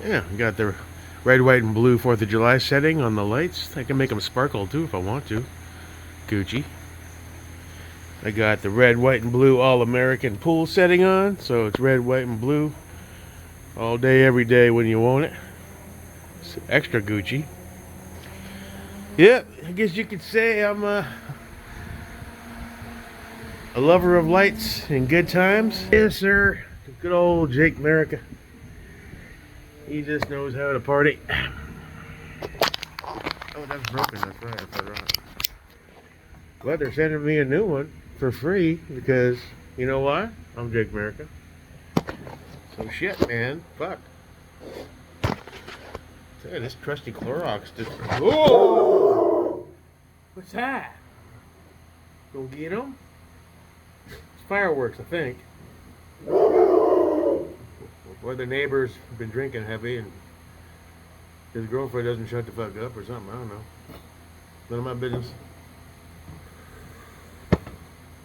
Yeah, we got the red, white, and blue 4th of July setting on the lights. I can make them sparkle too if I want to. Gucci. I got the red, white, and blue all-American pool setting on, so it's red, white, and blue all day, every day when you want it. It's extra Gucci. Yep, I guess you could say I'm a lover of lights and good times. Yes, sir. Good old Jake America. He just knows how to party. Oh, that's broken. That's right. I put it on. But they're sending me a new one for free because you know why? I'm Jake America. So shit, man. Fuck. Hey, this trusty Clorox just. Whoa! What's that? Go get him? It's fireworks, I think. Or the neighbors have been drinking heavy and his girlfriend doesn't shut the fuck up or something. I don't know. None of my business.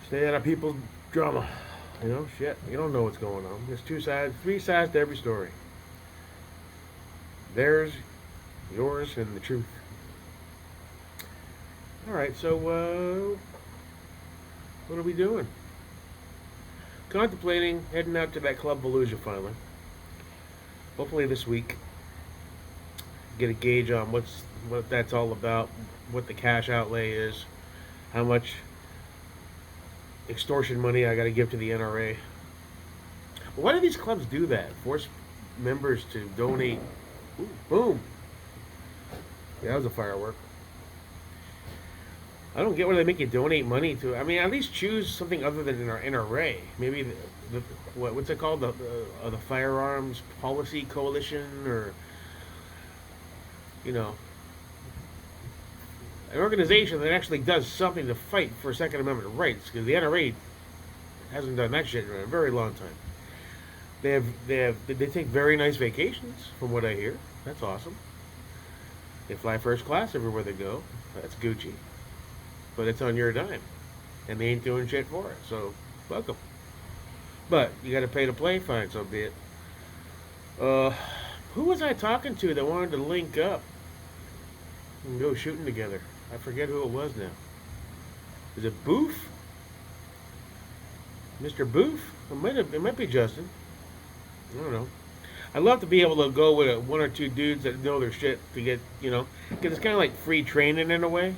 Stay out of people's drama. You know, shit. You don't know what's going on. There's two sides, three sides to every story. Theirs, yours, and the truth. Alright, so, what are we doing? Contemplating heading out to that club Volusia finally. Hopefully this week. Get a gauge on what that's all about, what the cash outlay is, how much extortion money I got to give to the NRA. Why do these clubs do that? Force members to donate. Ooh, boom. Yeah, that was a firework. I don't get why they make you donate money to. I mean, at least choose something other than our NRA. Maybe what's it called? The Firearms Policy Coalition, or you know, an organization that actually does something to fight for Second Amendment rights. Because the NRA hasn't done that shit in a very long time. They take very nice vacations, from what I hear. That's awesome. They fly first class everywhere they go. That's Gucci. But it's on your dime, and they ain't doing shit for it. So, welcome. But you got to pay to play. Fine, so be it. Who was I talking to that wanted to link up and go shooting together? I forget who it was now. Is it Booth? Mr. Booth? It might be Justin. I don't know. I'd love to be able to go with one or two dudes that know their shit to get, because it's kind of like free training in a way.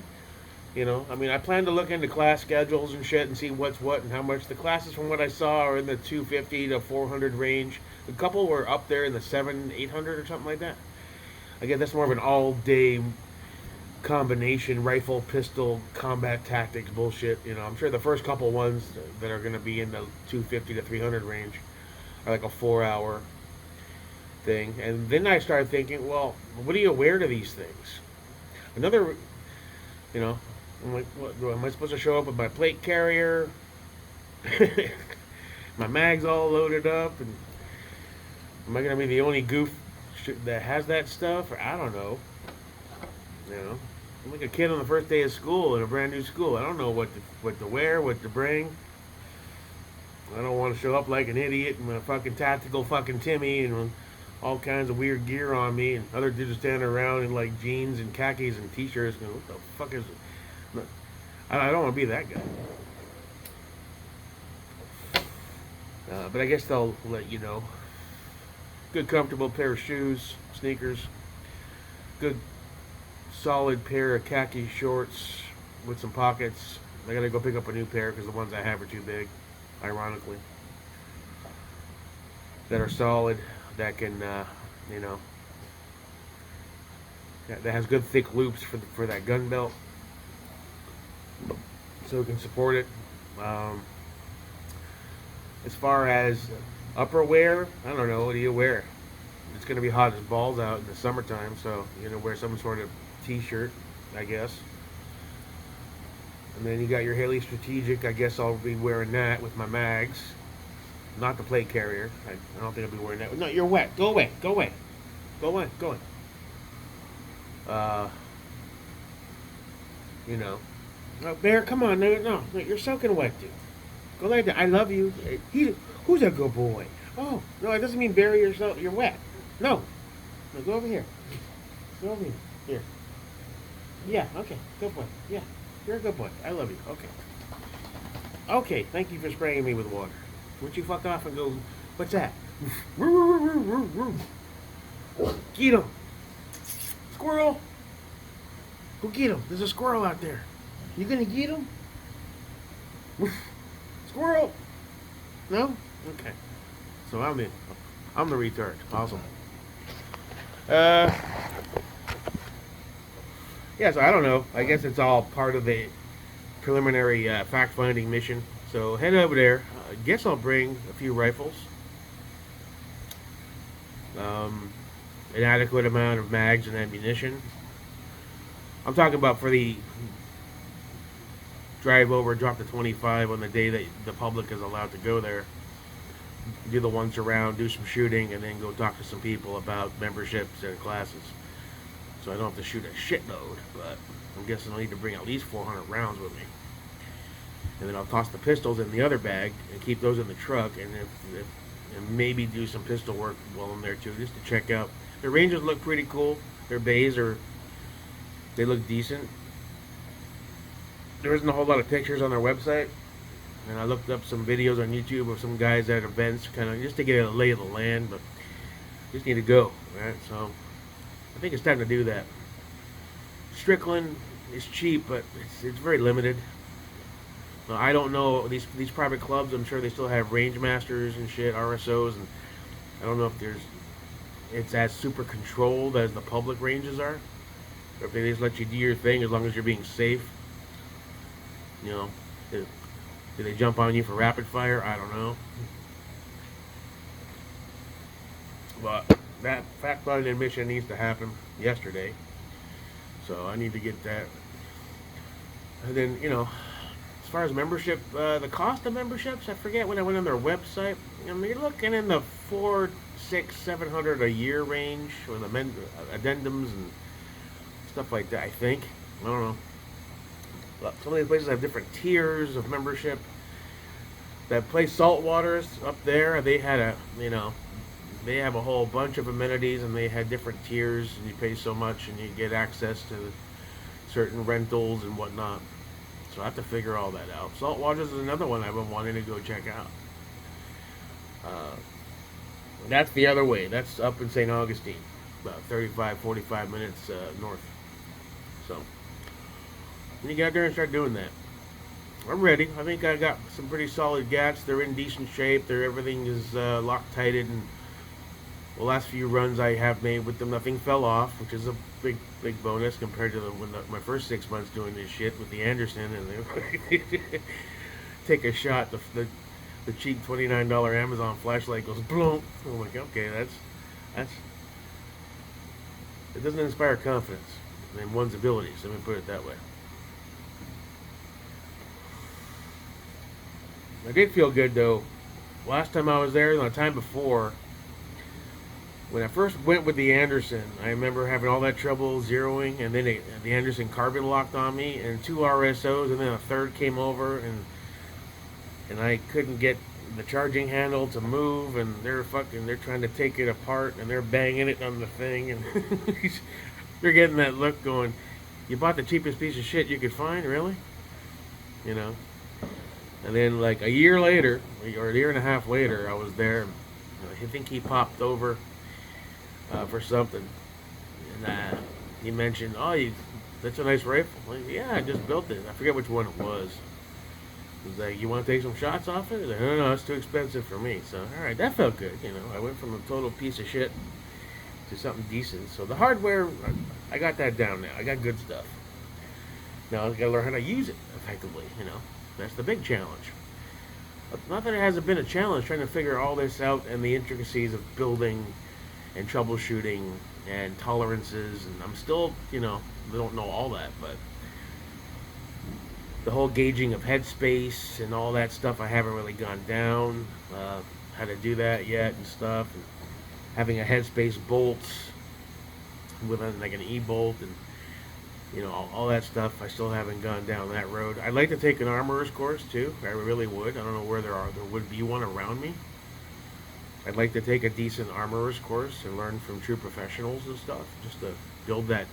I mean, I plan to look into class schedules and shit and see what's what and how much. The classes, from what I saw, are in the 250 to 400 range. A couple were up there in the 800 or something like that. Again, that's more of an all-day combination rifle, pistol, combat tactics bullshit. I'm sure the first couple ones that are going to be in the 250 to 300 range are like a 4-hour thing. And then I started thinking, well, what do you wear to these things? Another, I'm like, what, am I supposed to show up with my plate carrier? My mag's all loaded up, and am I gonna be the only goof that has that stuff? Or I don't know. I'm like a kid on the first day of school in a brand new school. I don't know what to wear, what to bring. I don't want to show up like an idiot and a fucking tactical fucking Timmy and all kinds of weird gear on me, and other dudes standing around in like jeans and khakis and t-shirts. What the fuck is it? I don't want to be that guy. But I guess they'll let you know. Good, comfortable pair of shoes, sneakers. Good, solid pair of khaki shorts with some pockets. I gotta go pick up a new pair because the ones I have are too big, ironically. That are solid, that can, that has good thick loops for that gun belt, so it can support it. As far as upper wear, I don't know. What do you wear? It's going to be hot as balls out in the summertime, so you're going to wear some sort of t-shirt, I guess. And then you got your Haley Strategic. I guess I'll be wearing that with my mags. Not the plate carrier. I don't think I'll be wearing that. No, you're wet. Go away. Go away. Go away. Go away. Oh, Bear, come on. No, you're soaking wet, dude. Go like that. I love you. Who's a good boy? Oh, no, it doesn't mean Barry, you're wet. No. Now go over here. Go over here. Here. Yeah, okay. Good boy. Yeah. You're a good boy. I love you. Okay. Okay, thank you for spraying me with water. Why don't you fuck off and go, what's that? Get him. Squirrel. Go get him. There's a squirrel out there. You gonna get him? Squirrel. No? Okay. So I'm in. I'm the retard. Awesome. Uh, yeah, so I don't know. I guess it's all part of the preliminary fact-finding mission. So head over there. I guess I'll bring a few rifles. An adequate amount of mags and ammunition. I'm talking about for the drive over, drop the 25 on the day that the public is allowed to go there. Do the once around, do some shooting, and then go talk to some people about memberships and classes. So I don't have to shoot a shitload, but I'm guessing I'll need to bring at least 400 rounds with me. And then I'll toss the pistols in the other bag and keep those in the truck, and and maybe do some pistol work while I'm there too, just to check out. The ranges look pretty cool. Their bays they look decent. There isn't a whole lot of pictures on their website, and I looked up some videos on YouTube of some guys at events, kind of just to get a lay of the land, but just need to go, right? So I think it's time to do that. Strickland is cheap, but it's very limited. So I don't know these private clubs. I'm sure they still have range masters and shit, RSOs, and I don't know if it's as super controlled as the public ranges are, or if they just let you do your thing as long as you're being safe. You know, do they jump on you for rapid fire? I don't know. But that fact-finding mission needs to happen yesterday, so I need to get that. And then, as far as membership, the cost of memberships, I forget when I went on their website. I mean, you're looking in the 400, 600, 700 a year range with addendums and stuff like that. I think. I don't know. But some of these places have different tiers of membership. That place Saltwater's up there, they had they have a whole bunch of amenities, and they had different tiers, and you pay so much and you get access to certain rentals and whatnot. So I have to figure all that out. Saltwater's is another one I've been wanting to go check out. That's the other way. That's up in St. Augustine, about 35, 45 minutes north. So when you get out there and start doing that, I'm ready. I think I got some pretty solid gats. They're in decent shape. Everything is Loctited, and the last few runs I have made with them, nothing fell off, which is a big bonus compared to my first 6 months doing this shit with the Anderson, and they take a shot. The cheap $29 Amazon flashlight goes boom. I'm like, okay, that's it doesn't inspire confidence in one's abilities. Let me put it that way. I did feel good though. Last time I was there, the time before, when I first went with the Anderson, I remember having all that trouble zeroing, and then the Anderson carbon locked on me, and 2 RSOs, and then a third came over, and I couldn't get the charging handle to move, and they're trying to take it apart, and they're banging it on the thing, and they're getting that look going, you bought the cheapest piece of shit you could find, really? And then like a year later, or a year and a half later, I was there, and I think he popped over for something, and he mentioned, that's a nice rifle. I'm like, yeah, I just built it. I forget which one it was. He was like, you want to take some shots off it? I was like, no, it's too expensive for me. So, all right, that felt good. I went from a total piece of shit to something decent. So the hardware, I got that down now. I got good stuff. Now I got to learn how to use it effectively. That's the big challenge. But not that it hasn't been a challenge trying to figure all this out and the intricacies of building and troubleshooting and tolerances, and I'm still, we don't know all that, but the whole gauging of headspace and all that stuff, I haven't really gone down how to do that yet and stuff, and having a headspace bolt with like an E-bolt, and all that stuff, I still haven't gone down that road. I'd like to take an armorer's course too. I really would. I don't know where there would be one around me. I'd like to take a decent armorer's course and learn from true professionals and stuff, just to build that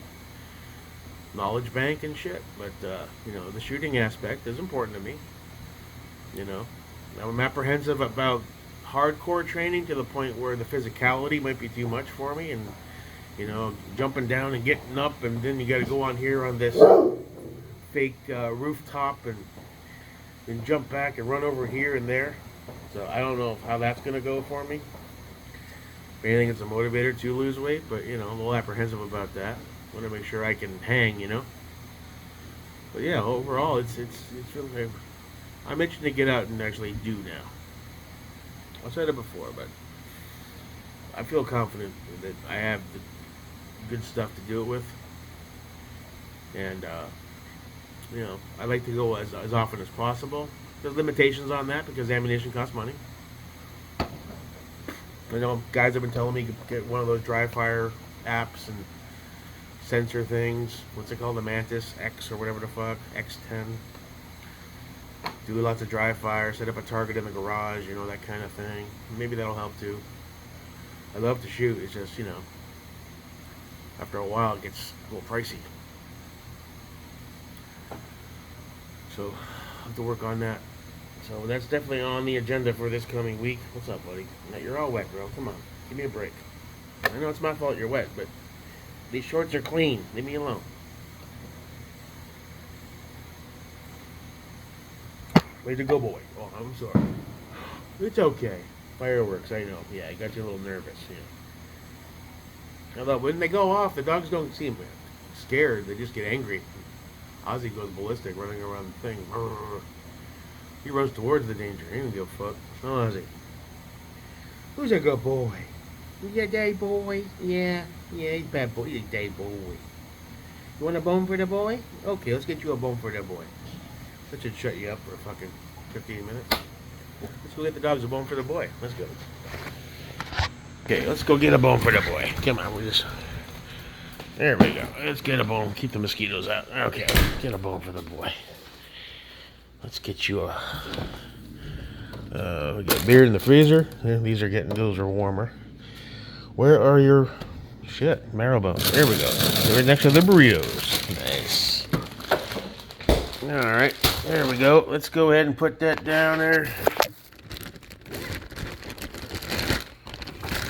knowledge bank and shit. But the shooting aspect is important to me. You know, I'm apprehensive about hardcore training to the point where the physicality might be too much for me, and jumping down and getting up, and then you got to go on here on this fake rooftop and jump back and run over here and there. So I don't know how that's gonna go for me. If anything, it's a motivator to lose weight, but I'm a little apprehensive about that. Want to make sure I can hang. But yeah, overall, it's really. I'm itching to get out and actually do now. I've said it before, but I feel confident that I have the good stuff to do it with, and I like to go as often as possible. There's limitations on that because ammunition costs money. I know guys have been telling me to get one of those dry fire apps and sensor things. What's it called? The Mantis X or whatever the fuck. X10. Do lots of dry fire, set up a target in the garage, that kind of thing. Maybe that'll help too. I love to shoot. It's just, after a while it gets a little pricey. So I'll have to work on that. So that's definitely on the agenda for this coming week. What's up, buddy? Now, you're all wet, bro. Come on. Give me a break. I know it's my fault you're wet, but these shorts are clean. Leave me alone. Way to go, boy. Oh, I'm sorry. It's okay. Fireworks, I know. Yeah, I got you a little nervous. Yeah. Although when they go off, the dogs don't seem scared. They just get angry. Ozzy goes ballistic, running around the thing. He runs towards the danger. He don't give a fuck. Oh, Ozzy. Who's a good boy? He's a day boy. Yeah, he's a bad boy. He's a day boy. You want a bone for the boy? Okay, let's get you a bone for the boy. That should shut you up for fucking 15 minutes. Let's go get the dogs a bone for the boy. Let's go. Okay, let's go get a bone for the boy. Come on, there we go. Let's get a bone. Keep the mosquitoes out. Okay, get a bone for the boy. Let's get you we got beer in the freezer. Those are warmer. Where are your marrow bones? There we go. They're right next to the burritos. Nice. All right, there we go. Let's go ahead and put that down there.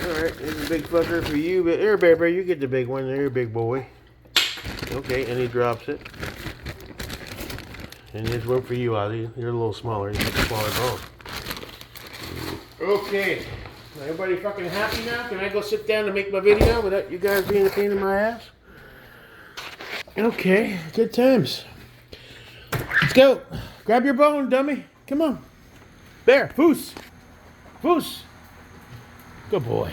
All right, there's a big fucker for you. But here, baby, you get the big one. There, big boy. Okay, and he drops it. And there's one for you, Ozzy. You're a little smaller. You get the smaller bone. Okay. Everybody fucking happy now? Can I go sit down and make my video without you guys being a pain in my ass? Okay. Good times. Let's go. Grab your bone, dummy. Come on. There. Foos. Foos. Good boy.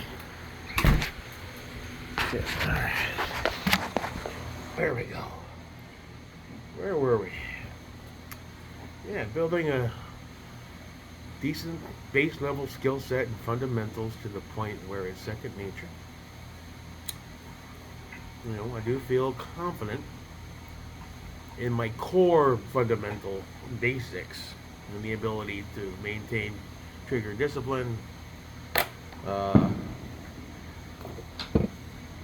Okay. All right. There we go. Where were we? Yeah, building a decent base level skill set and fundamentals to the point where it's second nature. I do feel confident in my core fundamental basics and the ability to maintain trigger discipline.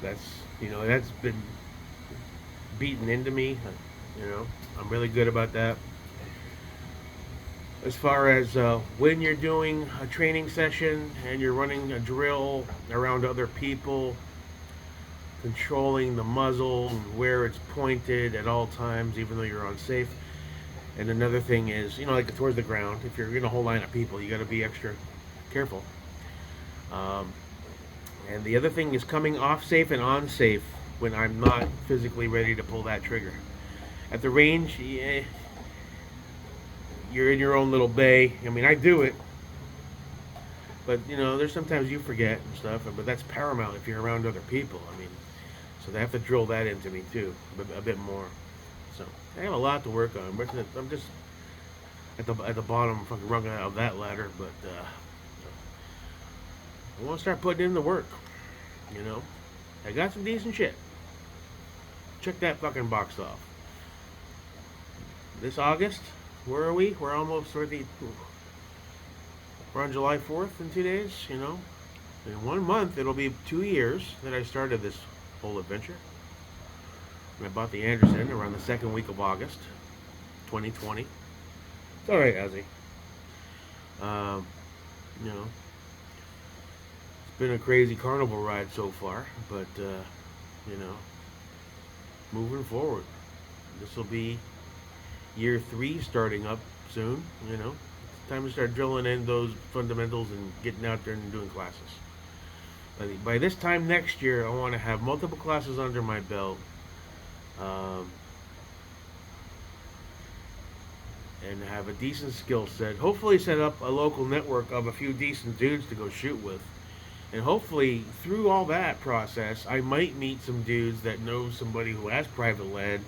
That's been beaten into me. I'm really good about that. As far as when you're doing a training session and you're running a drill around other people, controlling the muzzle and where it's pointed at all times, even though you're unsafe. And another thing is, like towards the ground, if you're in a whole line of people, you got to be extra careful. And the other thing is coming off safe and on safe when I'm not physically ready to pull that trigger. At the range, you're in your own little bay. I mean, I do it, but there's sometimes you forget and stuff. But that's paramount if you're around other people. I mean, so they have to drill that into me too, a bit more. So I have a lot to work on. But I'm just at the bottom, fucking rung of that ladder. But I want to start putting in the work. I got some decent shit. Check that fucking box off. This August. Where are we? We're almost we're on July 4th in 2 days, In 1 month, it'll be 2 years that I started this whole adventure. And I bought the Anderson around the second week of August, 2020. It's all right, Ozzy. Um, you know, it's been a crazy carnival ride so far, but you know, moving forward, this will be year 3 starting up soon. You know, it's time to start drilling in those fundamentals and getting out there and doing classes. By this time next year, I want to have multiple classes under my belt. Um, and have a decent skill set. Hopefully, set up a local network of a few decent dudes to go shoot with. And hopefully, through all that process, I might meet some dudes that know somebody who has private lead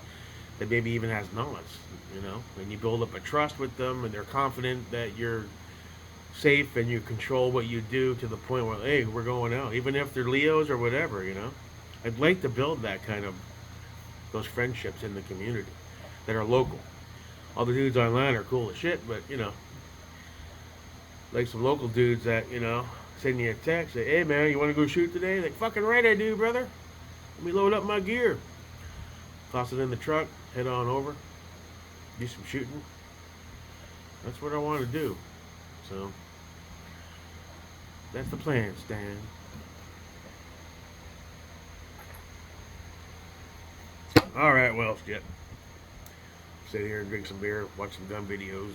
that maybe even has knowledge, you know? And you build up a trust with them, and they're confident that you're safe and you control what you do to the point where, hey, we're going out, even if they're Leos or whatever, you know? I'd like to build that kind of, those friendships in the community that are local. All the dudes online are cool as shit, but, you know, like some local dudes that, you know, send you a text, say, hey man, you want to go shoot today? Like, fucking right I do, brother. Let me load up my gear. Toss it in the truck, head on over, do some shooting. That's what I want to do. So, that's the plan, Stan. Alright, well, shit. Sit here and drink some beer, watch some gun videos,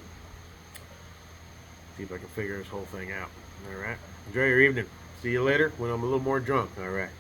see if I can figure this whole thing out. Alright? Enjoy your evening. See you later when I'm a little more drunk. Alright.